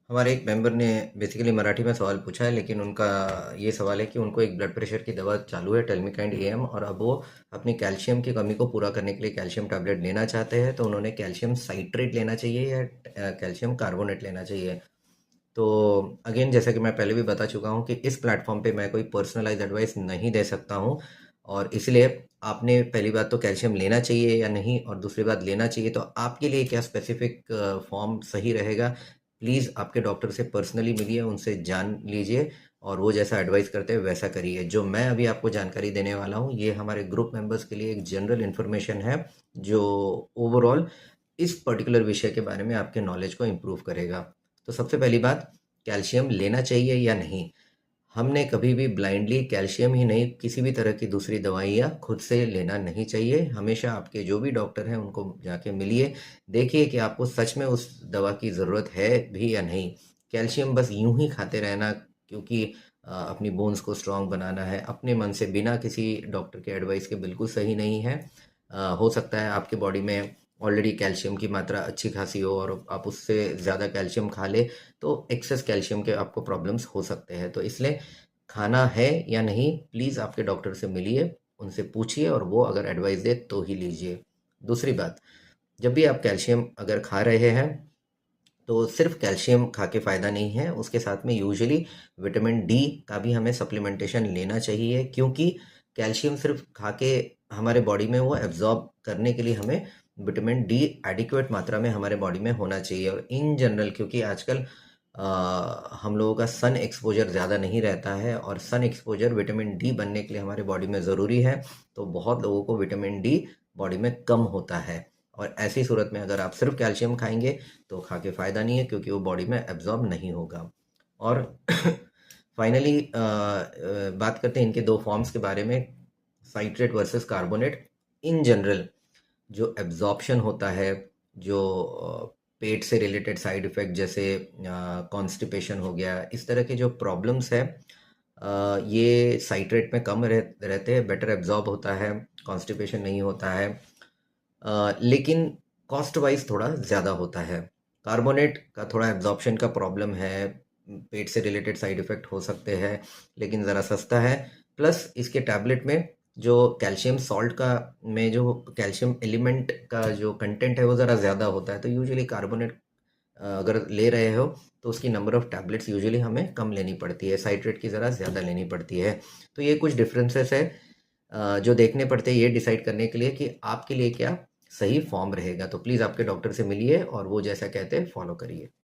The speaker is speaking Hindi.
हमारे एक मेंबर ने बेसिकली मराठी में सवाल पूछा है, लेकिन उनका ये सवाल है कि उनको एक ब्लड प्रेशर की दवा चालू है, टेल्मिकाइंड एएम, और अब वो अपनी कैल्शियम की कमी को पूरा करने के लिए कैल्शियम टैबलेट लेना चाहते हैं। तो उन्होंने कैल्शियम साइट्रेट लेना चाहिए या कैल्शियम कार्बोनेट लेना चाहिए। तो अगेन, जैसा कि मैं पहले भी बता चुका हूँ कि इस प्लेटफॉर्म पे मैं कोई पर्सनलाइज एडवाइस नहीं दे सकता हूँ, और इसलिए आपने पहली बात तो कैल्शियम लेना चाहिए या नहीं, और दूसरी बात लेना चाहिए तो आपके लिए क्या स्पेसिफिक फॉर्म सही रहेगा, प्लीज़ आपके डॉक्टर से पर्सनली मिलिए, उनसे जान लीजिए, और वो जैसा एडवाइस करते हैं वैसा करिए। जो मैं अभी आपको जानकारी देने वाला हूँ, ये हमारे ग्रुप मेंबर्स के लिए एक जनरल इन्फॉर्मेशन है, जो ओवरऑल इस पर्टिकुलर विषय के बारे में आपके नॉलेज को इम्प्रूव करेगा। तो सबसे पहली बात, कैल्शियम लेना चाहिए या नहीं। हमने कभी भी ब्लाइंडली कैल्शियम ही नहीं, किसी भी तरह की दूसरी दवाइयाँ खुद से लेना नहीं चाहिए। हमेशा आपके जो भी डॉक्टर हैं उनको जाके मिलिए, देखिए कि आपको सच में उस दवा की ज़रूरत है भी या नहीं। कैल्शियम बस यूं ही खाते रहना क्योंकि अपनी बोन्स को स्ट्रांग बनाना है, अपने मन से बिना किसी डॉक्टर के एडवाइस के, बिल्कुल सही नहीं है। हो सकता है आपके बॉडी में ऑलरेडी कैल्शियम की मात्रा अच्छी खासी हो और आप उससे ज़्यादा कैल्शियम खा ले, तो एक्सेस कैल्शियम के आपको प्रॉब्लम्स हो सकते हैं। तो इसलिए खाना है या नहीं, प्लीज़ आपके डॉक्टर से मिलिए, उनसे पूछिए, और वो अगर एडवाइस दे तो ही लीजिए। दूसरी बात, जब भी आप कैल्शियम अगर खा रहे हैं, तो सिर्फ कैल्शियम खा के फ़ायदा नहीं है, उसके साथ में यूजुअली विटामिन डी का भी हमें सप्लीमेंटेशन लेना चाहिए, क्योंकि कैल्शियम सिर्फ खा के हमारे बॉडी में वो एब्जॉर्ब करने के लिए हमें विटामिन डी एडिक्वेट मात्रा में हमारे बॉडी में होना चाहिए। और इन जनरल, क्योंकि आजकल हम लोगों का सन एक्सपोजर ज़्यादा नहीं रहता है, और सन एक्सपोजर विटामिन डी बनने के लिए हमारे बॉडी में ज़रूरी है, तो बहुत लोगों को विटामिन डी बॉडी में कम होता है। और ऐसी सूरत में अगर आप सिर्फ कैल्शियम खाएंगे तो खा के फ़ायदा नहीं है, क्योंकि वो बॉडी में एब्जॉर्ब नहीं होगा। और फाइनली बात करते हैं इनके दो फॉर्म्स के बारे में, citrate versus carbonate. In general जो एब्जॉर्प्शन होता है, जो पेट से रिलेटेड साइड इफ़ेक्ट जैसे कॉन्स्टिपेशन हो गया, इस तरह के जो प्रॉब्लम्स है, ये साइट्रेट में कम रहते हैं, बेटर एब्जॉर्ब होता है, कॉन्स्टिपेशन नहीं होता है। लेकिन कॉस्ट वाइज थोड़ा ज़्यादा होता है। कार्बोनेट का थोड़ा एब्जॉर्प्शन का प्रॉब्लम है, पेट से रिलेटेड साइड इफ़ेक्ट हो सकते हैं, लेकिन ज़रा सस्ता है। प्लस इसके टैबलेट में जो कैल्शियम सॉल्ट का, में जो कैल्शियम एलिमेंट का जो कंटेंट है वो ज़रा ज़्यादा होता है। तो यूजुअली कार्बोनेट अगर ले रहे हो तो उसकी नंबर ऑफ़ टैबलेट्स यूजुअली हमें कम लेनी पड़ती है, साइट्रेट की ज़रा ज़्यादा लेनी पड़ती है। तो ये कुछ डिफरेंसेस है जो देखने पड़ते हैं ये डिसाइड करने के लिए कि आपके लिए क्या सही फॉर्म रहेगा। तो प्लीज़ आपके डॉक्टर से मिलिए और वो जैसा कहते हैं फॉलो करिए।